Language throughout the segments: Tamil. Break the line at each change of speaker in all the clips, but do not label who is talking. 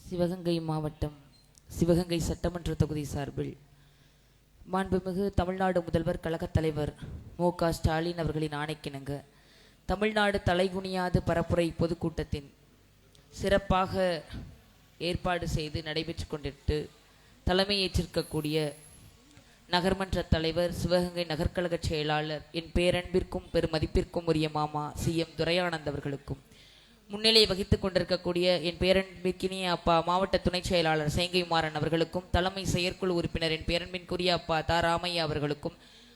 சிவகங்கை மாவட்டம் சிவகங்கை சட்டமன்ற தொகுதி சார்பில் மாண்புமிகு தமிழ்நாடு முதல்வர் கழகத் தலைவர் மு.க. ஸ்டாலின் அவர்களின் ஆணைக்கிணங்க தமிழ்நாடு தலைகுனியாது பரப்புரை பொதுக்கூட்டத்தின் சிறப்பாக ஏற்பாடு செய்து நடைபெற்று கொண்டிட்டு தலைமையேற்றிருக்கக்கூடிய நகர்மன்ற தலைவர் சிவகங்கை நகர்கழக செயலாளர் என் பேரன்பிற்கும் பெருமதிப்பிற்கும் உரிய மாமா CM துரையானந்த் அவர்களுக்கும், முன்னிலை வகித்துக் கொண்டிருக்கக்கூடிய என் பேரன்பிற்கினிய அப்பா மாவட்ட துணை செயலாளர் சேங்கைமாறன் அவர்களுக்கும், தலைமை செயற்குழு உறுப்பினர் என் பேரன்பிற்குரிய அப்பா தா ராமையா அவர்களுக்கும்,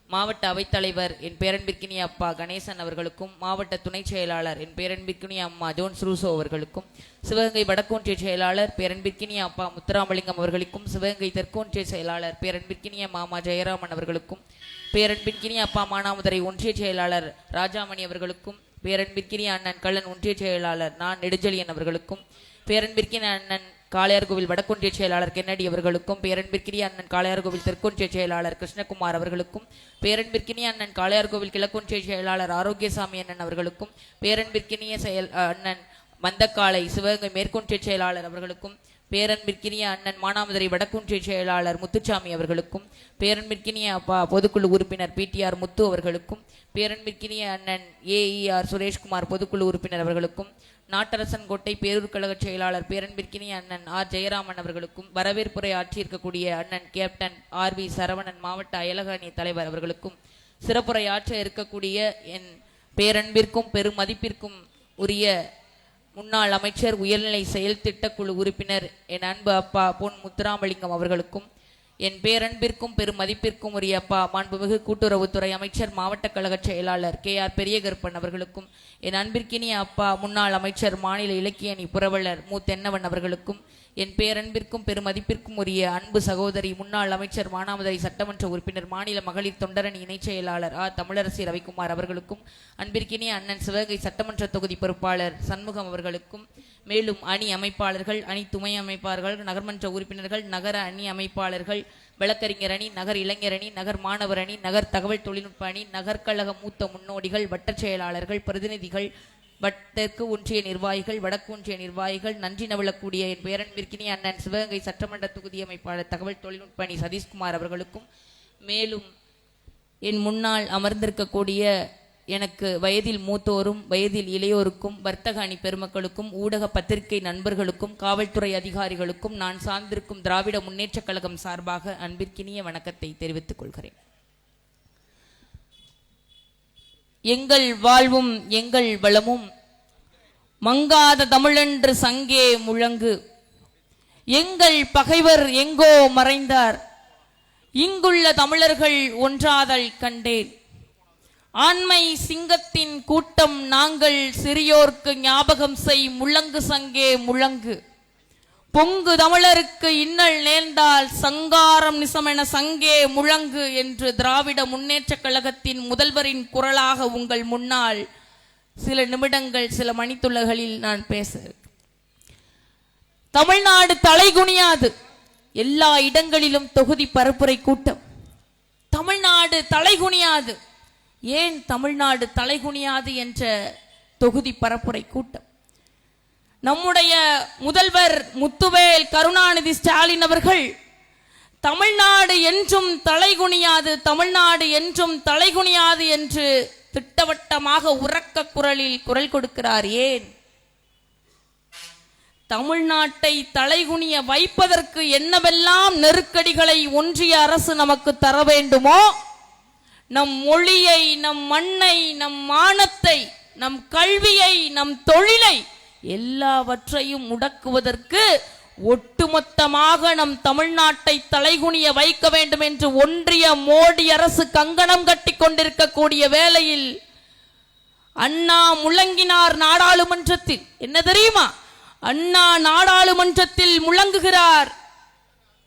மாவட்ட அவைத்தலைவர் என் பேரன்பிற்கினிய அப்பா கணேசன் அவர்களுக்கும், மாவட்ட துணை செயலாளர் என் பேரன்பிற்கினிய அம்மா ஜோன்ஸ் ரூசோ அவர்களுக்கும், சிவகங்கை வடக்கொன்றிய செயலாளர் பேரன்பிற்கினிய அப்பா முத்துராமலிங்கம் அவர்களுக்கும், சிவகங்கை தெற்கொன்றிய செயலாளர் பேரன்பிற்கினிய மாமா ஜெயராமன் அவர்களுக்கும், பேரன்பிற்கினிய அப்பா மானாமதுரை ஒன்றிய செயலாளர் ராஜாமணி அவர்களுக்கும், பேரன்பிற்கினிய அண்ணன் கள்ளன் ஒன்றிய செயலாளர் நான் நெடுஞ்செழியன் அவர்களுக்கும், பேரன்பிற்கினிய அண்ணன் காளையார்கோவில் வடக்கொன்றிய செயலாளர் கென்னடி அவர்களுக்கும், பேரன்பிற்கினிய அண்ணன் காளையார்கோவில் தெற்கொன்றிய செயலாளர் கிருஷ்ணகுமார் அவர்களுக்கும், பேரன்பிற்கினிய அண்ணன் காளையார்கோவில் கிழக்கொன்றிய செயலாளர் ஆரோக்கியசாமி அண்ணன் அவர்களுக்கும், பேரன்பிற்கினிய அண்ணன் மந்தக்காளை சிவகங்கை மேற்கொன்றிய செயலாளர் அவர்களுக்கும், பேரன்பிற்கினிய அண்ணன் மானாமதுரை வடக்கொன்றிய செயலாளர் முத்துச்சாமி அவர்களுக்கும், பேரன்பிற்கினிய அப்பா பொதுக்குழு உறுப்பினர் PTR முத்து அவர்களுக்கும், பேரன்பிற்கினிய அண்ணன் AER சுரேஷ்குமார் பொதுக்குழு உறுப்பினர் அவர்களுக்கும், நாட்டரசன் கோட்டை பேரூர் கழக செயலாளர் பேரன்பிற்கினிய அண்ணன் R ஜெயராமன் அவர்களுக்கும், வரவேற்புரை ஆற்றியிருக்கக்கூடிய அண்ணன் கேப்டன் RV சரவணன் மாவட்ட அயலக அணி தலைவர் அவர்களுக்கும், சிறப்புரை ஆற்ற இருக்கக்கூடிய என் பேரன்பிற்கும் பெருமதிப்பிற்கும் உரிய முன்னாள் அமைச்சர் உயர்நிலை செயல் திட்டக்குழு உறுப்பினர் என் அன்பு அப்பா பொன் முத்துராமலிங்கம் அவர்களுக்கும், என் பேரன்பிற்கும் பெருமதிப்பிற்கும் உரிய அப்பா மாண்புமிகு கூட்டுறவுத்துறை அமைச்சர் மாவட்ட கழக செயலாளர் KR பெரியகருப்பன் அவர்களுக்கும், என் அன்பிற்கினிய அப்பா முன்னாள் அமைச்சர் மாநில இலக்கிய அணி புரவலர் மு தென்னவன் அவர்களுக்கும், என் பேரன்பிற்கும் பெருமதிப்பிற்கும் உரிய அன்பு சகோதரி முன்னாள் அமைச்சர் மானாமதுரை சட்டமன்ற உறுப்பினர் மாநில மகளிர் தொண்டரணி இணைச் செயலாளர் தமிழரசி ரவிக்குமார் அவர்களுக்கும், அன்பிற்கினிய அண்ணன் சிவகங்கை சட்டமன்ற தொகுதி பொறுப்பாளர் சண்முகம் அவர்களுக்கும், மேலும் அணி அமைப்பாளர்கள், அணி துணை அமைப்பாளர்கள், நகர்மன்ற உறுப்பினர்கள், நகர அணி அமைப்பாளர்கள், வழக்கறிஞர் அணி, நகர் இளைஞர் அணி, நகர் மாணவர் அணி, நகர் தகவல் தொழில்நுட்ப அணி, நகர்கழக மூத்த முன்னோடிகள், வட்டச் செயலாளர்கள், பிரதிநிதிகள், தெற்கு ஒன்றிய நிர்வாகிகள், வடக்கு ஒன்றிய நிர்வாகிகள், நன்றி நவழக்கூடிய என் பேரன்பிற்கினிய அண்ணன் சிவகங்கை சட்டமன்ற தொகுதி அமைப்பாளர் தகவல் தொழில்நுட்ப அணி சதீஷ்குமார் அவர்களுக்கும், மேலும் என் முன்னால் அமர்ந்திருக்கக்கூடிய எனக்கு வயதில் மூத்தோரும் வயதில் இளையோருக்கும், வர்த்தக அணி பெருமக்களுக்கும், ஊடக பத்திரிகை நண்பர்களுக்கும், காவல்துறை அதிகாரிகளுக்கும் நான் சார்ந்திருக்கும் திராவிட முன்னேற்ற கழகம் சார்பாக அன்பிற்கினிய வணக்கத்தை தெரிவித்துக் கொள்கிறேன். எங்கள் வாழ்வும் எங்கள் வளமும் மங்காத தமிழென்று சங்கே முழங்கு, எங்கள் பகைவர் எங்கோ மறைந்தார், இங்குள்ள தமிழர்கள் ஒன்றாதல் கண்டேன், ஆண்மை சிங்கத்தின் கூட்டம் நாங்கள், சிறியோர்க்கு ஞாபகம் செய் முழங்கு சங்கே முழங்கு, பொங்கு தமிழருக்கு இன்னல் நேர்ந்தால் சங்காரம் நிசமென சங்கே முழங்கு என்று திராவிட முன்னேற்ற கழகத்தின் முதல்வரின் குரலாக உங்கள் முன்னால் சில நிமிடங்கள் சில மணித்துளகளில் நான் பேச. தமிழ்நாடு தலைகுனியாது, எல்லா இடங்களிலும் தொகுதி பரப்புரை கூட்டம். தமிழ்நாடு தலைகுனியாது, ஏன் தமிழ்நாடு தலைகுனியாது என்ற தொகுதி பரப்புரை கூட்டம். நம்முடைய முதல்வர் முத்துவேல் கருணாநிதி ஸ்டாலின் அவர்கள் தமிழ்நாடு என்றும் தலைகுனியாது, தமிழ்நாடு என்றும் தலைகுனியாது என்று திட்டவட்டமாக உரக்க குரலில் குரல் கொடுக்கிறார். ஏன்? தமிழ்நாட்டை தலைகுனிய வைப்பதற்கு என்னவெல்லாம் நெருக்கடிகளை ஒன்றிய அரசு நமக்கு தர வேண்டுமோ, நம் மொழியை, நம் மண்ணை, நம் மானத்தை, நம் கல்வியை, நம் தொழிலை எல்லாவற்றையும் முடக்குவதற்கு ஒட்டுமொத்தமாக நம் தமிழ்நாட்டை தலைகுனிய வைக்க வேண்டும் என்று ஒன்றிய மோடி அரசு கங்கணம் கட்டி கொண்டிருக்கக்கூடிய வேளையில் அண்ணா முழங்கினார் நாடாளுமன்றத்தில். என்ன தெரியுமா? அண்ணா நாடாளுமன்றத்தில் முழங்குகிறார்,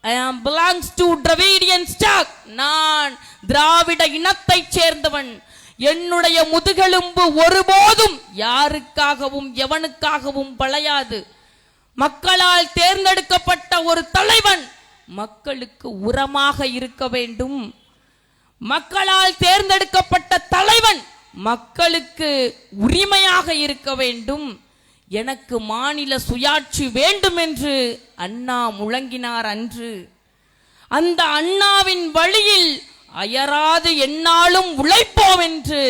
I am belongs to Dravidian stock, நான் திராவிட இனத்தை சேர்ந்தவன், என்னுடைய முதுகெலும்பு ஒருபோதும் யாருக்காகவும் எவனுக்காகவும் பழையாது, மக்களால் தேர்ந்தெடுக்கப்பட்ட ஒரு தலைவன் மக்களுக்கு உரமாக இருக்க வேண்டும், மக்களால் தேர்ந்தெடுக்கப்பட்ட தலைவன் மக்களுக்கு உரிமையாக இருக்க வேண்டும்,
எனக்கு மாநில சுயாட்சி வேண்டும் என்று அண்ணா முழங்கினார் அன்று. அந்த அண்ணாவின் வழியில் அயராது எந்நாளும் உழைப்போம் என்று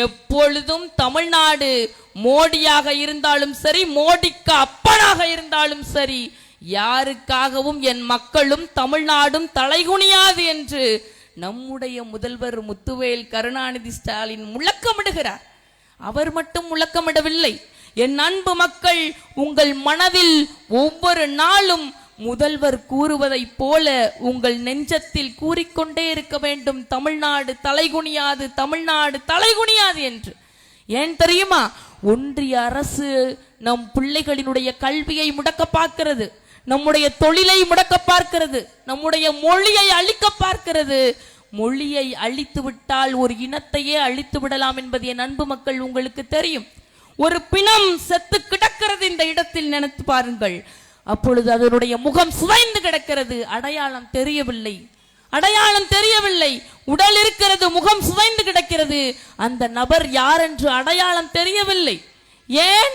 எப்பொழுதும் தமிழ்நாடு மோடியாக இருந்தாலும் சரி, மோடிக்கு அப்பனாக இருந்தாலும் சரி, யாருக்காகவும் என் மக்களும் தமிழ்நாடும் தலைகுனியாது என்று நம்முடைய முதல்வர் முத்துவேல் கருணாநிதி ஸ்டாலின் முழக்கமிடுகிறார். அவர் மட்டும் முழக்கமிடவில்லை. என் அன்பு மக்கள், உங்கள் மனதில் ஒவ்வொரு நாளும் முதல்வர் கூறுவதைப் போல உங்கள் நெஞ்சத்தில் கூறிக்கொண்டே இருக்க வேண்டும், தமிழ்நாடு தலைகுனியாது, தமிழ்நாடு தலைகுனியாது என்று. ஏன் தெரியுமா? ஒன்றிய அரசு நம் பிள்ளைகளினுடைய கல்வியை முடக்க பார்க்கிறது, நம்முடைய தொழிலை முடக்க பார்க்கிறது, நம்முடைய மொழியை அழிக்க பார்க்கிறது. மொழியை அழித்து விட்டால் ஒரு இனத்தையே அழித்து விடலாம் என்பது என் அன்பு மக்கள் உங்களுக்கு தெரியும். ஒரு பிணம் செத்து கிடக்கிறது இந்த இடத்தில், நினைத்து பாருங்கள். அப்பொழுது அதனுடைய முகம் சிதைந்து கிடக்கிறது, அடையாளம் தெரியவில்லை, அடையாளம் தெரியவில்லை. உடல் இருக்கிறது, முகம் சிதைந்து கிடக்கிறது, அந்த நபர் யார் என்று அடையாளம் தெரியவில்லை. ஏன்?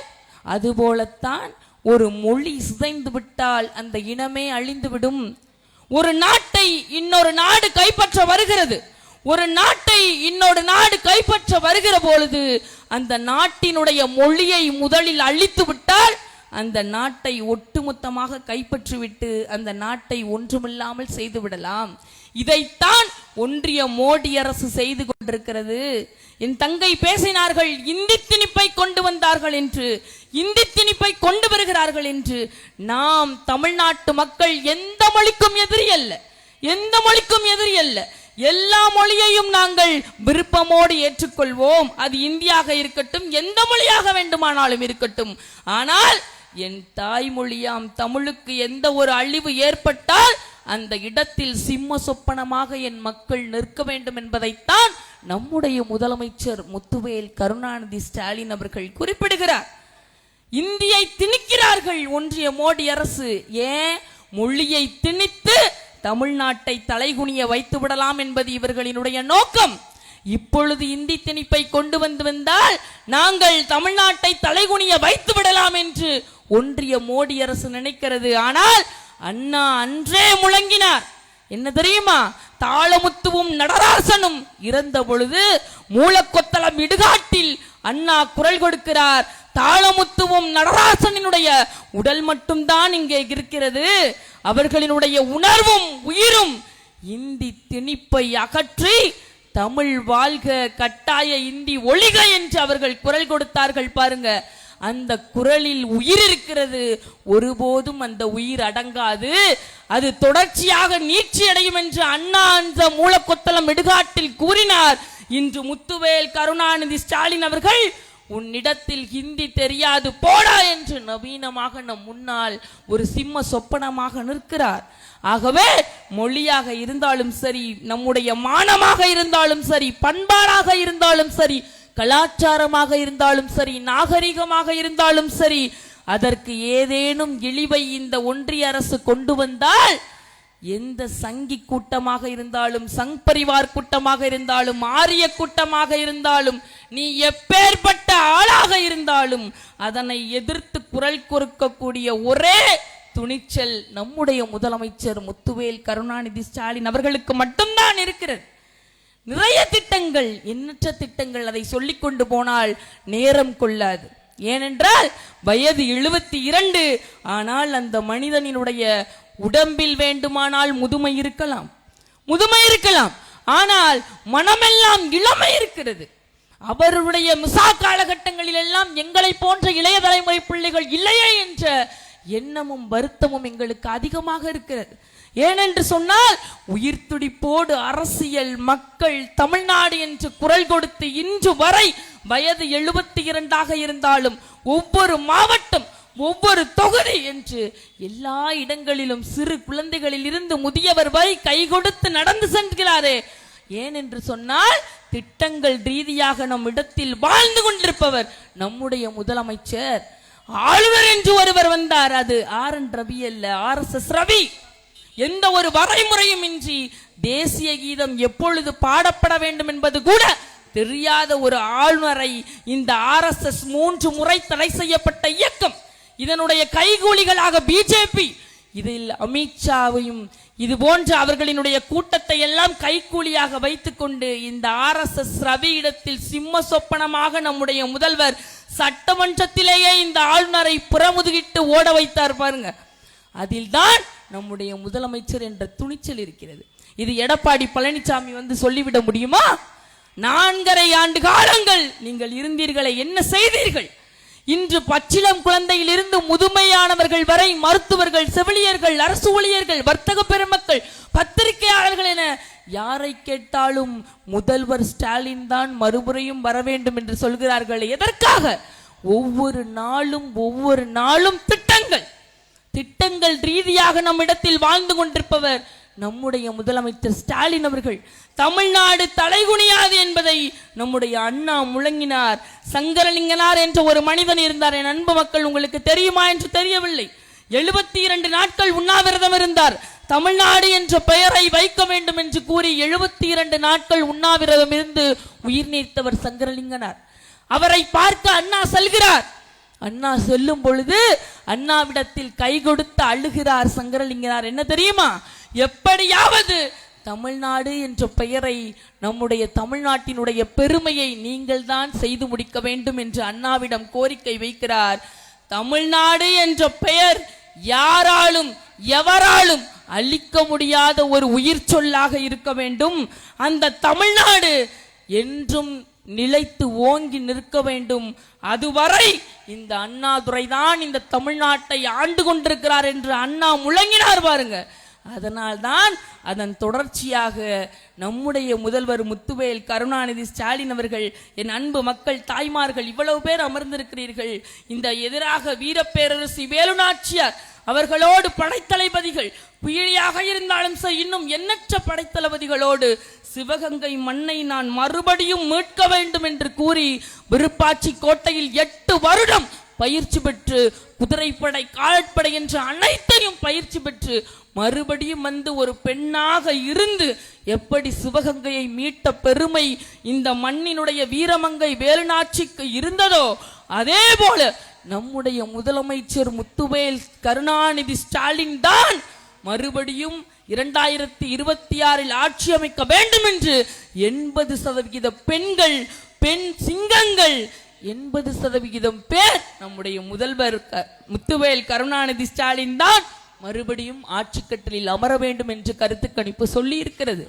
அதுபோலத்தான் ஒரு மொழி சிதைந்து விட்டால் அந்த இனமே அழிந்துவிடும். ஒரு நாட்டை இன்னொரு நாடு கைப்பற்ற வருகிறது, ஒரு நாட்டை இன்னொரு நாடு கைப்பற்ற வருகிற பொழுது அந்த நாட்டினுடைய மொழியை முதலில் அழித்து விட்டால் அந்த நாட்டை ஒட்டுமொத்தமாக கைப்பற்றிவிட்டு அந்த நாட்டை ஒன்றுமில்லாமல் செய்து விடலாம். இதைத்தான் ஒன்றிய மோடி அரசு செய்து கொண்டிருக்கிறது. என் தங்கை பேசினார்கள், இந்தி திணிப்பை கொண்டு வந்தார்கள் என்று, இந்தி திணிப்பை கொண்டு வருகிறார்கள் என்று. நாம் தமிழ்நாட்டு மக்கள் எந்த மொழிக்கும் எதிரி அல்ல, எந்த மொழிக்கும் எதிரி அல்ல. எல்லா மொழியையும் நாங்கள் விருப்பமோடு ஏற்றுக்கொள்வோம். அது இந்தியாக இருக்கட்டும், எந்த மொழியாக வேண்டுமானாலும் இருக்கட்டும். ஆனால் என் தாய்மொழியாம் தமிழுக்கு எந்த ஒரு அழிவு ஏற்பட்டால் அந்த இடத்தில் சிம்ம சொப்பனமாக என் மக்கள் நிற்க வேண்டும் என்பதைத்தான் நம்முடைய முதலமைச்சர் முத்துவேல் கருணாநிதி ஸ்டாலின் அவர்கள் குறிப்பிடுகிறார். இந்தியை திணிக்கிறார்கள் ஒன்றிய மோடி அரசு. ஏன்? மொழியை திணித்து தமிழ்நாட்டை தலைகுனிய வைத்து விடலாம் என்பது இவர்களினுடைய நோக்கம். இப்பொழுது இந்தி திணிப்பை கொண்டு வந்தால் நாங்கள் தமிழ்நாட்டை தலைகுனிய வைத்து விடலாம் என்று ஒன்றிய மோடி அரசு நினைக்கிறது. ஆனால் அண்ணா அன்றே முழங்கினார். என்ன தெரியுமா? தாளமுத்துவும் நடராசனும் இறந்த பொழுது மூலக்கொத்தளம் இடுகாட்டில் அண்ணா குரல் கொடுக்கிறார். தாளமுத்துவும் நடராசனினுடைய உடல் மட்டும்தான் இங்கே இருக்கிறது, அவர்களினுடைய உணர்வும் உயிரும் இந்தி திணிப்பை அகற்றி தமிழ் வாழ்க, கட்டாய இந்தி ஒழிக என்று அவர்கள் குரல் கொடுத்தார்கள். பாருங்க, அந்த குரலில் உயிர் இருக்கிறது. ஒருபோதும் அந்த உயிர் அடங்காது, அது தொடர்ச்சியாக நீட்சி அடையும் என்று அண்ணா அந்த மூலக்கொத்தளம் இடுகாட்டில் கூறினார். இன்று முத்துவேல் கருணாநிதி ஸ்டாலின் அவர்கள் உன்னிடத்தில் ஹிந்தி தெரியாது போடா என்று நவீனமாக நம் முன்னால் ஒரு சிம்ம சொப்பனமாக நிற்கிறார். ஆகவே மொழியாக இருந்தாலும் சரி, நம்முடைய மானமாக இருந்தாலும் சரி, பண்பாடாக இருந்தாலும் சரி, கலாச்சாரமாக இருந்தாலும் சரி, நாகரிகமாக இருந்தாலும் சரி, அதற்கு ஏதேனும் இழிவை இந்த ஒன்றிய அரசு கொண்டு வந்தால் எந்த சங்கி கூட்டமாக இருந்தாலும், சங் பரிவார் கூட்டமாக இருந்தாலும், ஆரிய கூட்டமாக இருந்தாலும், நீ எப்பேற்பட்ட ஆளாக இருந்தாலும் அதனை எதிர்த்து குரல் கொடுக்கக்கூடிய ஒரே துணிச்சல் நம்முடைய முதலமைச்சர் முத்துவேல் கருணாநிதி ஸ்டாலின் அவர்களுக்கு மட்டும்தான் இருக்கிறது. நிறைய திட்டங்கள், எண்ணற்ற திட்டங்கள், அதை சொல்லிக் கொண்டு போனால் நேரம் கொள்ளாது. ஏனென்றால் வயது 72, ஆனால் அந்த மனிதனினுடைய உடம்பில் வேண்டுமானால் முதுமை இருக்கலாம், முதுமை இருக்கலாம், ஆனால் மனமெல்லாம் இளமை இருக்கிறது. அவருடைய மிசா காலகட்டங்களில் எல்லாம் எங்களை போன்ற இளைய தலைமுறை பிள்ளைகள் இல்லையே என்ற எண்ணமும் வருத்தமும் எங்களுக்கு அதிகமாக இருக்கிறது. ஏனென்று சொன்னால் உயிர் துடிப்போடு அரசியல், மக்கள், தமிழ்நாடு என்று குரல் கொடுத்து இன்று வரை வயது 72 இருந்தாலும் ஒவ்வொரு மாவட்டம், ஒவ்வொரு தொகுதி என்று எல்லா இடங்களிலும் சிறு குழந்தைகளில் இருந்து முதியவர் வரை கை கொடுத்து நடந்து சென்றாரே. ஏனென்று சொன்னால் திட்டங்கள் ரீதியாக நம் இடத்தில் வாழ்ந்து கொண்டிருப்பவர் நம்முடைய முதலமைச்சர். ஆளுநர் என்று ஒருவர் வந்தார், அது RN ரவி அல்ல, RSS ரவி. எந்த ஒரு வரைமுறையும் இன்றி தேசிய கீதம் எப்பொழுது பாடப்பட வேண்டும் என்பது கூட தெரியாத ஒரு ஆளுநரை இந்த RSS 3 முறை தடை செய்யப்பட்ட இயக்கம், இதனுடைய கைகூலிகளாக பிஜேபி, இதில் அமித்ஷாவையும் இது போன்ற அவர்களினுடைய கூட்டத்தை எல்லாம் கைகூலியாக வைத்துக் கொண்டு இந்த RSS ரவி இடத்தில் சிம்ம சொப்பனமாக நம்முடைய முதல்வர் சட்டமன்றத்திலேயே இந்த ஆளுநரை புறமுதுகிட்டு ஓட வைத்தார் பாருங்க. அதில் தான் நம்முடைய முதலமைச்சர் என்ற துணிச்சல் இருக்கிறது. இது எடப்பாடி பழனிசாமி வந்து சொல்லிவிட முடியுமா? 4.5 ஆண்டு காலங்கள் நீங்கள் இருந்தீர்களே, என்ன செய்தீர்கள்? இன்று பச்சிளம் குழந்தையிலிருந்து முதுமையானவர்கள் வரை, மருத்துவர்கள், செவிலியர்கள், அரசு ஊழியர்கள், வர்த்தக பெருமக்கள், பத்திரிகையாளர்கள் என யாரை கேட்டாலும் முதல்வர் ஸ்டாலின் தான் மறுமுறையும் வர வேண்டும் என்று சொல்கிறார்கள். எதற்காக? ஒவ்வொரு நாளும் திட்டங்கள் ரீதியாக நம்மிடத்தில் வாழ்ந்து கொண்டிருப்பவர் நம்முடைய முதலமைச்சர் ஸ்டாலின் அவர்கள். தமிழ்நாடு தலைகுனியாது என்பதை நம்முடைய அண்ணா முழங்கினார். சங்கரலிங்கனார் என்ற ஒரு மனிதன் இருந்தார். என் அன்பு மக்கள், உங்களுக்கு தெரியுமா என்று தெரியவில்லை. 72 நாட்கள் உண்ணாவிரதம் இருந்தார். தமிழ்நாடு என்ற பெயரை வைக்க வேண்டும் என்று கூறி 72 நாட்கள் உண்ணாவிரதம் இருந்து உயிர் நீத்தவர் சங்கரலிங்கனார். அவரை பார்க்க அண்ணா செல்கிறார். அண்ணா செல்லும் பொழுது அண்ணாவிடத்தில் கை கொடுத்து அழுகிறார் சங்கரலிங்கனார். என்ன தெரியுமா? எப்படியாவது தமிழ்நாடு என்ற பெயரை, நம்முடைய தமிழ்நாட்டினுடைய பெருமையை நீங்கள் தான் செய்து முடிக்க வேண்டும் என்று அண்ணாவிடம் கோரிக்கை வைக்கிறார். தமிழ்நாடு என்ற பெயர் யாராலும் எவராலும் அழிக்க முடியாத ஒரு உயிர் சொல்லாக இருக்க வேண்டும். அந்த தமிழ்நாடு என்றும் நிலைத்து ஓங்கி நிற்க வேண்டும். அதுவரை இந்த அண்ணாதுரை தான் இந்த தமிழ்நாட்டை ஆண்டு கொண்டிருக்கிறார் என்று அண்ணா முழங்கினார் பாருங்க. அதனால்தான் அதன் தொடர்ச்சியாக நம்முடைய முதல்வர் முத்துவேல் கருணாநிதி ஸ்டாலின் அவர்கள், என் அன்பு மக்கள், தாய்மார்கள், இவ்வளவு பேர் அமர்ந்திருக்கிறீர்கள். இந்த எதிராக வீரப்பேரரசி வேலுநாச்சியார் அவர்களோடு படைத்தளபதிகள், புயலியாக இருந்தாலும் சரி, இன்னும் எண்ணற்ற படைத்தளபதிகளோடு சிவகங்கை மண்ணை நான் மறுபடியும் மீட்க வேண்டும் என்று கூறி விருப்பாட்சி கோட்டையில் 8 வருடம் பயிற்சி பெற்று, குதிரைப்படை, கால்படை என்ற அனைத்தையும் பயிற்சி பெற்று மறுபடியும் வந்து ஒரு பெண்ணாக இருந்து எப்படி சிவகங்கையை மீட்ட பெருமை இந்த மண்ணினுடைய வீரமங்கை வேலுநாச்சிக்கு இருந்ததோ, அதே போல நம்முடைய முதலமைச்சர் முத்துவேல் கருணாநிதி ஸ்டாலின் தான் மறுபடியும் 2026 ஆட்சி அமைக்க வேண்டும் என்று 80% பெண்கள், பெண் சிங்கங்கள், 80% பேர் நம்முடைய முதல்வர் முத்துவேல் கருணாநிதி ஸ்டாலின் தான் மறுபடியும் ஆட்சி கட்டலில் அமர வேண்டும் என்று கருத்து கணிப்பு சொல்லி இருக்கிறது.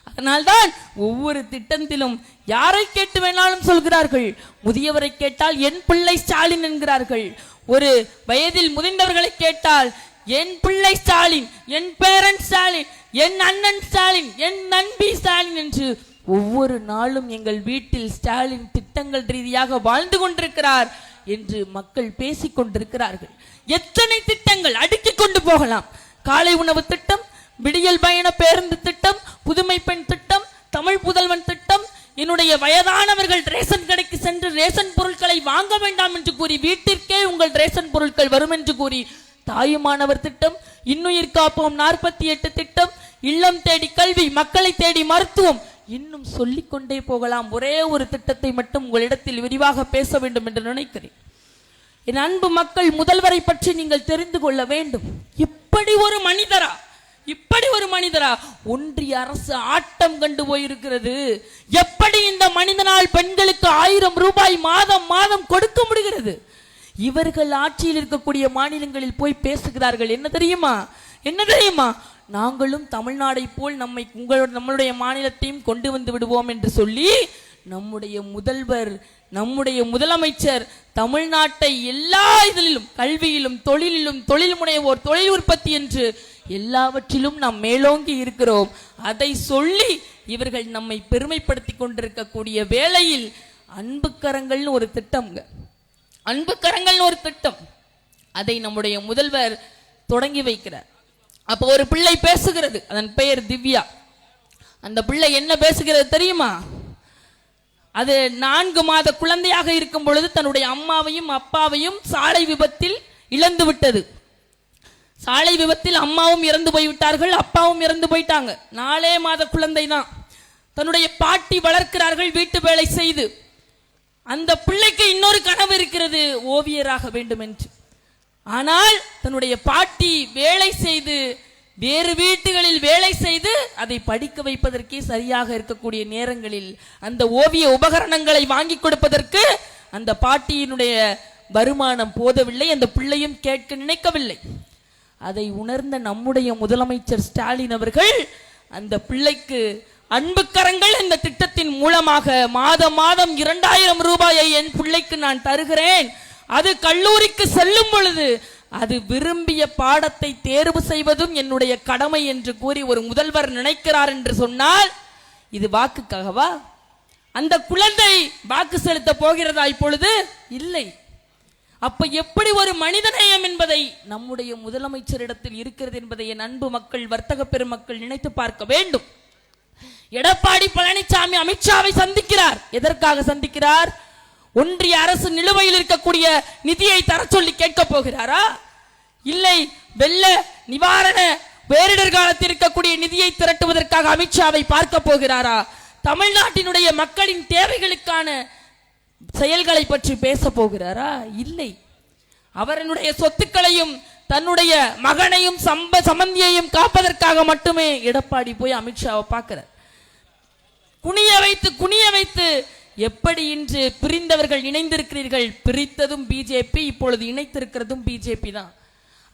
அதனால்தான் ஒவ்வொரு திட்டத்திலும் யாரை கேட்டு வேணாலும் சொல்கிறார்கள். முதியவரை கேட்டால் என் பிள்ளை ஸ்டாலின் என்கிறார்கள். ஒரு வயதில் முதிர்ந்தவர்களை கேட்டால் என் பிள்ளை ஸ்டாலின், என் பேரன் ஸ்டாலின், என் அண்ணன் ஸ்டாலின், என் நண்பி ஸ்டாலின் என்று ஒவ்வொரு நாளும் எங்கள் வீட்டில் ஸ்டாலின் திட்டங்கள் ரீதியாக வாழ்ந்து கொண்டிருக்கிறார் என்று மக்கள் பேசிக் கொண்டிருக்கிறார்கள். எத்தனை திட்டங்கள் அடுக்கிக் கொண்டு போகலாம். காலை உணவு திட்டம், விடியல் பயண பேருந்து திட்டம், புதுமை பெண் திட்டம், தமிழ் புதல்வன் திட்டம், என்னுடைய வயதானவர்கள் ரேஷன் கடைக்கு சென்று ரேஷன் பொருட்களை வாங்க வேண்டாம் என்று கூறி வீட்டிற்கே உங்கள் ரேஷன் பொருட்கள் வரும் என்று கூறி தாயுமானவர் திட்டம், இன்னுயிர் காப்போம் 48 திட்டம், இல்லம் தேடி கல்வி, மக்களை தேடி மருத்துவம், இன்னும் சொல்லிக் கொண்டே போகலாம். ஒரே ஒரு திட்டத்தை மட்டும் உங்களிடத்தில் விரிவாக பேச வேண்டும் என்று நினைக்கிறேன். என் அன்பு மக்கள், முதல்வரை பற்றி நீங்கள் தெரிந்து கொள்ள வேண்டும். இப்படி ஒரு மனிதரா ஒன்றிய அரசு ஆட்டம் கண்டு போயிருக்கிறது. எப்படி இந்த மனிதனால் பெண்களுக்கு 1000 ரூபாய் மாதம் மாதம் கொடுக்க முடிகிறது? இவர்கள் ஆட்சியில் இருக்கக்கூடிய மாநிலங்களில் போய் பேசுகிறார்கள். என்ன தெரியுமா? நாங்களும் தமிழ்நாடை போல் நம்மளுடைய மாநிலத்தையும் கொண்டு வந்து விடுவோம் என்று சொல்லி நம்முடைய முதல்வர், நம்முடைய முதலமைச்சர் தமிழ்நாட்டை எல்லா இதிலும், கல்வியிலும், தொழிலிலும், தொழில் முனைவோர், தொழில் உற்பத்தி என்று எல்லாவற்றிலும் நாம் மேலோங்கி இருக்கிறோம். அதை சொல்லி இவர்கள் நம்மை பெருமைப்படுத்தி கொண்டிருக்கக்கூடிய வேளையில் அன்புக்கரங்கள்னு ஒரு திட்டம், அதை நம்முடைய முதல்வர் தொடங்கி வைக்கிறார். அப்போ ஒரு பிள்ளை பேசுகிறது. அதன் பெயர் திவ்யா. அந்த பிள்ளை என்ன பேசுகிறது தெரியுமா? அது 4 மாத குழந்தையாக இருக்கும் பொழுது தன்னுடைய அம்மாவையும் அப்பாவையும் சாலை விபத்தில் இழந்து விட்டது. சாலை விபத்தில் அம்மாவும் இறந்து போய்விட்டார்கள், அப்பாவும் இறந்து போயிட்டாங்க. 4 மாத குழந்தை தான். தன்னுடைய பாட்டி வளர்க்கிறார்கள் வீட்டு வேலை செய்து. அந்த பிள்ளைக்கு இன்னொரு கனவு இருக்கிறது, ஓவியராக வேண்டும் என்று. ஆனால் தன்னுடைய பாட்டி வேலை செய்து, வேறு வீட்டுகளில் வேலை செய்து அதை படிக்க வைப்பதற்கே சரியாக இருக்கக்கூடிய நேரங்களில் அந்த ஓவிய உபகரணங்களை வாங்கி கொடுப்பதற்கு அந்த பாட்டியினுடைய வருமானம் போதவில்லை. அந்த பிள்ளையும் கேட்க நினைக்கவில்லை. அதை உணர்ந்த நம்முடைய முதலமைச்சர் ஸ்டாலின் அவர்கள் அந்த பிள்ளைக்கு அன்பு கரங்கள் என்ற திட்டத்தின் மூலமாக மாதம் மாதம் 2000 ரூபாயை என் பிள்ளைக்கு நான் தருகிறேன். அது கல்லூரிக்கு செல்லும் பொழுது அது விரும்பிய பாடத்தை தேர்வு செய்வதும் என்னுடைய கடமை என்று கூறி ஒரு முதல்வர் நினைக்கிறார் என்று சொன்னால் இது வாக்குக்காகவா? அந்த குழந்தை வாக்கு செலுத்த போகிறதா இப்பொழுது? இல்லை. அப்ப எப்படி ஒரு மனிதநேயம் என்பதை நம்முடைய முதலமைச்சரிடத்தில் இருக்கிறது என்பதை என் அன்பு மக்கள், வர்த்தக பெருமக்கள் நினைத்து பார்க்க வேண்டும். எடப்பாடி பழனிசாமி அமித்ஷாவை சந்திக்கிறார். எதற்காக சந்திக்கிறார்? ஒன்றிய அரசு நிலுவையில் இருக்கக்கூடிய நிதியை தர சொல்லி கேட்க போகிறாரா? இல்லை, வெள்ள நிவாரண பேரிடர் காலத்தில் இருக்கக்கூடிய நிதியை திரட்டுவதற்காக அமித்ஷாவை பார்க்க போகிறாரா? தமிழ்நாட்டினுடைய மக்களின் தேவைகளுக்கான செயல்களை பற்றி பேச போகிறாரா? இல்லை. அவரனுடைய சொத்துக்களையும் தன்னுடைய மகனையும் சம்பந்தியையும் காப்பதற்காக மட்டுமே எடப்பாடி போய் அமித்ஷாவை பார்க்கிறார். குனிய வைத்து எப்படி இன்று பிரிந்தவர்கள் இணைந்திருக்கிறீர்கள்? பிரித்ததும் பிஜேபி, இப்பொழுது இணைத்திருக்கிறதும் பிஜேபி தான்.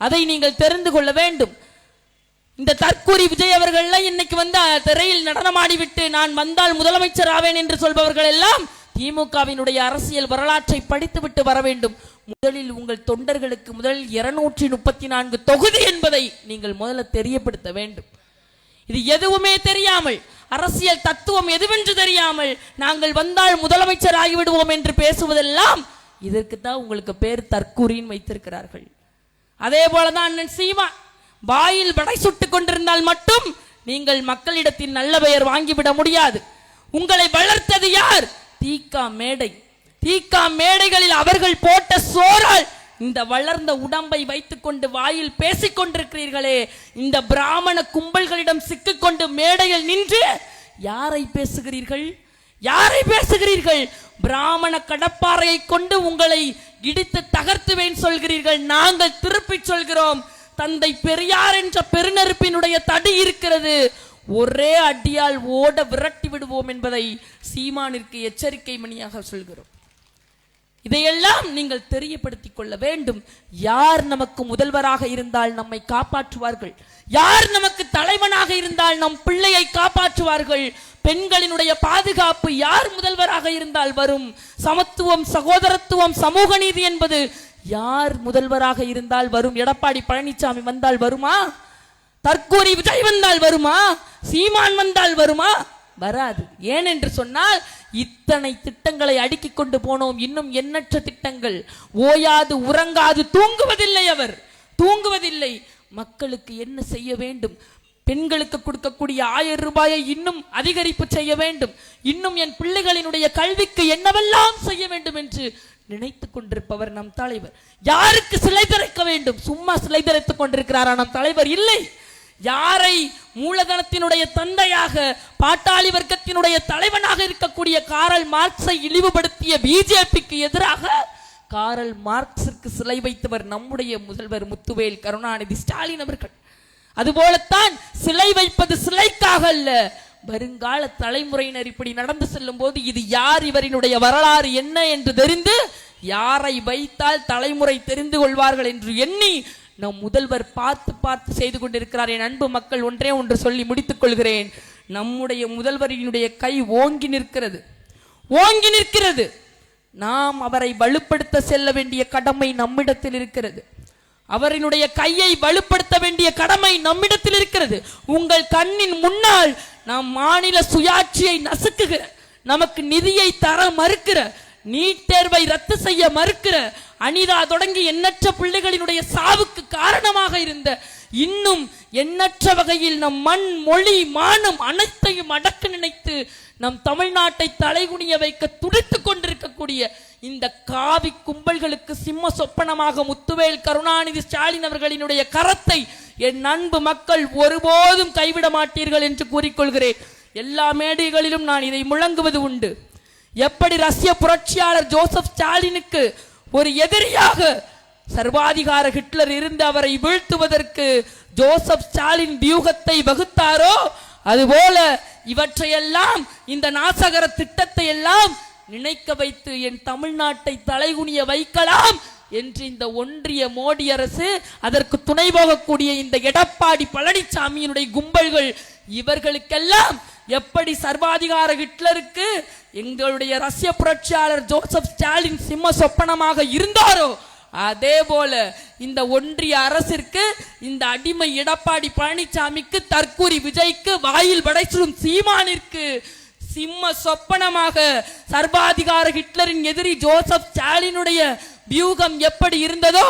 அதை நீங்கள் தெரிந்து கொள்ள வேண்டும். இந்த தற்கூரி விஜய் அவர்கள் இன்னைக்கு வந்து திரையில் நடனமாடிவிட்டு நான் வந்தால் முதலமைச்சர் ஆவேன் என்று சொல்பவர்கள் எல்லாம் திமுகவினுடைய அரசியல் வரலாற்றை படித்துவிட்டு வர வேண்டும். முதலில் உங்கள் தொண்டர்களுக்கு முதலில் 234 தொகுதி என்பதை நீங்கள் முதல்ல தெரியப்படுத்த வேண்டும். இது எதுவுமே தெரியாமல், அரசியல் தத்துவம் எதுவென்று தெரியாமல் நாங்கள் வந்தால் முதலமைச்சர் ஆகிவிடுவோம் என்று பேசுவதெல்லாம் இதற்குத்தான் உங்களுக்கு பேர் தற்கூரின்னு வைத்திருக்கிறார்கள். அதே போலதான் அண்ணன் சீமான் வாயில் வடை சுட்டுக் கொண்டிருந்தால் மட்டும் நீங்கள் மக்களிடத்தில் நல்ல பெயர் வாங்கிவிட முடியாது. உங்களை வளர்த்தது யார்? தீகா மேடை. தீகா மேடைகளில் அவர்கள் போட்ட சோறால் இந்த வளர்ந்த உடம்பை வைத்துக் கொண்டு வாயில் பேசிக் கொண்டிருக்கிறீர்களே, இந்த பிராமண கும்பல்களிடம் சிக்கிக்கொண்டு மேடையில் நின்று யாரை பேசுகிறீர்கள்? யாரை பேசுகிறீர்கள்? பிராமண கடப்பாறையை கொண்டு உங்களை இடித்து தகர்த்துவேன் சொல்கிறீர்கள். நாங்கள் திருப்பி சொல்கிறோம், தந்தை பெரியார் என்ற பெருநெருப்பினுடைய தடி இருக்கிறது, ஒரே அடியால் ஓட விரட்டி விடுவோம் என்பதை சீமானிற்கு எச்சரிக்கை மணியாக சொல்கிறோம். இதையெல்லாம் நீங்கள் தெரியப்படுத்திக் கொள்ள வேண்டும். யார் நமக்கு முதல்வராக இருந்தால் நம்மை காப்பாற்றுவார்கள்? யார் நமக்கு தலைவனாக இருந்தால் நம் பிள்ளையை காப்பாற்றுவார்கள்? பெண்களினுடைய பாதுகாப்பு யார் முதல்வராக இருந்தால் வரும்? சமத்துவம், சகோதரத்துவம், சமூக நீதி என்பது யார் முதல்வராக இருந்தால் வரும்? எடப்பாடி பழனிசாமி வந்தால் வருமா? தற்கூரி விஜய் வந்தால் வருமா? சீமான் வந்தால் வருமா? வராது. ஏன் என்று சொன்னால் இத்தனை திட்டங்களை அடுக்கிக் கொண்டு போனோம். இன்னும் எண்ணற்ற திட்டங்கள். ஓயாது உறங்காது தூங்குவதில்லை. அவர் தூங்குவதில்லை. மக்களுக்கு என்ன செய்ய வேண்டும்? பெண்களுக்கு கொடுக்கக்கூடிய 1000 ரூபாயை இன்னும் அதிகரிப்பு செய்ய வேண்டும். இன்னும் என் பிள்ளைகளினுடைய கல்விக்கு என்னவெல்லாம் செய்ய வேண்டும் என்று நினைத்துக் கொண்டிருப்பவர் நம் தலைவர். யாருக்கு சிலை திறக்க வேண்டும்? சும்மா சிலை திறத்துக் கொண்டிருக்கிறாரா நம் தலைவர்? இல்லை. யாரை மூலதனத்தினுடைய தந்தையாக, பாட்டாளி வர்க்கத்தினுடைய தலைவனாக இருக்கக்கூடிய காரல் மார்க்ஸை இழிவுபடுத்திய பிஜேபிக்கு எதிராக காரல் மார்க்ஸிற்கு சிலை வைத்தவர் நம்முடைய முதல்வர் முத்துவேல் கருணாநிதி ஸ்டாலின் அவர்கள். அதுபோலத்தான் சிலை வைப்பது சிலைக்காக அல்ல, வருங்கால தலைமுறையினர் இப்படி நடந்து செல்லும் போது இது யார், இவரினுடைய வரலாறு என்ன என்று தெரிந்து யாரை வைத்தால் தலைமுறை தெரிந்து கொள்வார்கள் என்று எண்ணி நம் முதல்வர் பார்த்து செய்து கொண்டிருக்கிறார். என் அன்பு மக்கள், ஒன்றே ஒன்று சொல்லி முடித்துக் கொள்கிறேன். நம்முடைய முதல்வரினுடைய கை ஓங்கி நிற்கிறது, ஓங்கி நிற்கிறது. நாம் அவரை வலுப்படுத்த செல்ல வேண்டிய கடமை நம்மிடத்தில் இருக்கிறது. அவரினுடைய கையை வலுப்படுத்த வேண்டிய கடமை நம்மிடத்தில் இருக்கிறது. உங்கள் கண்ணின் முன்னால் நாம் மாநில சுயாட்சியை நசுக்குகிற, நமக்கு நிதியை தர மறுக்கிற, நீட் தேர்வை ரத்து செய்ய மறுக்கிற, அனிதா தொடங்கி எண்ணற்ற பிள்ளைகளினுடைய சாவுக்கு காரணமாக இருந்த, இன்னும் எண்ணற்ற வகையில் நம் மண், மொழி, மானம் அனைத்தையும் அடக்க நினைத்து நம் தமிழ்நாட்டை தலைகுனிய வைக்க துடித்துக் கொண்டிருக்கக்கூடிய இந்த காவி கும்பல்களுக்கு சிம்ம சொப்பனமாக முத்துவேல் கருணாநிதி ஸ்டாலின் அவர்களினுடைய கரத்தை என் அன்பு மக்கள் ஒருபோதும் கைவிட மாட்டீர்கள் என்று கூறிக்கொள்கிறேன். எல்லா மேடைகளிலும் நான் இதை முழங்குவது உண்டு. எப்படி ரஷ்ய புரட்சியாளர் ஜோசப் ஸ்டாலினுக்கு ஒரு எதிரியாக சர்வாதிகார ஹிட்லர் இருந்து அவரை வீழ்த்துவதற்கு ஜோசப் ஸ்டாலின் வியூகத்தை வகுத்தாரோ, அதுபோல இவற்றையெல்லாம், இந்த நாசகர திட்டத்தை எல்லாம் நினைக்க வைத்து என் தமிழ்நாட்டை தலைகுனிய வைக்கலாம் என்று இந்த ஒன்றிய மோடி அரசு, அதற்கு துணை போகக்கூடிய இந்த எடப்பாடி பழனிசாமியினுடைய கும்பல்கள், இவர்களுக்கெல்லாம் எப்படி சர்வாதிகார ஹிட்லருக்கு எங்களுடைய ரஷ்ய புரட்சியாளர் ஜோசப் ஸ்டாலின் சிம்ம சொப்பனமாக இருந்தாரோ, அதே போல இந்த ஒன்றிய அரசிற்கு, இந்த அடிமை எடப்பாடி பழனிசாமிக்கு, தற்கூரி விஜய்க்கு, வாயில் படைசுடும் சீமானிற்கு சிம்ம சொப்பனமாக சர்வாதிகார ஹிட்லரின் எதிரி ஜோசப் ஸ்டாலினுடைய வியூகம் எப்படி இருந்ததோ,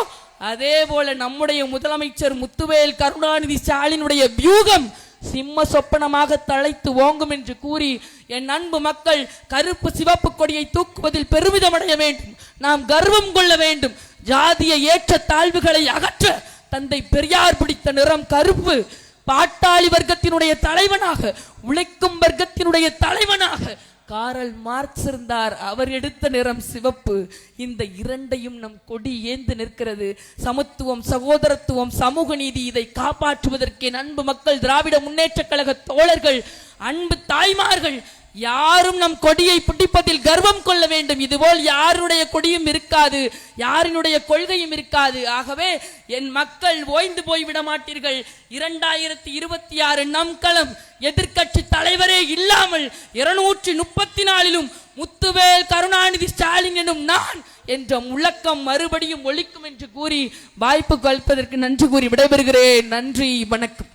அதே போல நம்முடைய முதலமைச்சர் முத்துவேல் கருணாநிதி ஸ்டாலினுடைய வியூகம் சிம்ம சொப்பனமாக தழைத்து ஓங்கும் என்று கூறி, என் அன்பு மக்கள், கருப்பு சிவப்பு கொடியை தூக்குவதில் பெருமிதம் அடைய வேண்டும். நாம் கர்வம் கொள்ள வேண்டும். ஜாதிய ஏற்ற தாழ்வுகளை அகற்ற தந்தை பெரியார் பிடித்த நிறம் கருப்பு. பாட்டாளி வர்க்கத்தினுடைய தலைவனாக, உழைக்கும் வர்க்கத்தினுடைய தலைவனாக காரல் மார்க்ஸ் இருந்தார். அவர் எடுத்த நிறம் சிவப்பு. இந்த இரண்டையும் நம் கொடி ஏந்து நிற்கிறது. சமத்துவம், சகோதரத்துவம், சமூக நீதி, இதை காப்பாற்றுவதற்கு அன்பு மக்கள், திராவிட முன்னேற்ற கழக தோழர்கள், அன்பு தாய்மார்கள் யாரும் நம் கொடியை பிடிப்பதில் கர்வம் கொள்ள வேண்டும். இதுபோல் யாருடைய கொடியும் இருக்காது, யாரினுடைய கொள்கையும் இருக்காது. ஆகவே என் மக்கள் ஓய்ந்து போய்விட மாட்டீர்கள். 2026 நம் களம். எதிர்கட்சி தலைவரே இல்லாமல் 234 முத்துவேல் கருணாநிதி ஸ்டாலின் எனும் நான் என்ற முழக்கம் மறுபடியும் ஒலிக்கும் என்று கூறி வாய்ப்பு அளிப்பதற்கு நன்றி கூறி விடைபெறுகிறேன். நன்றி, வணக்கம்.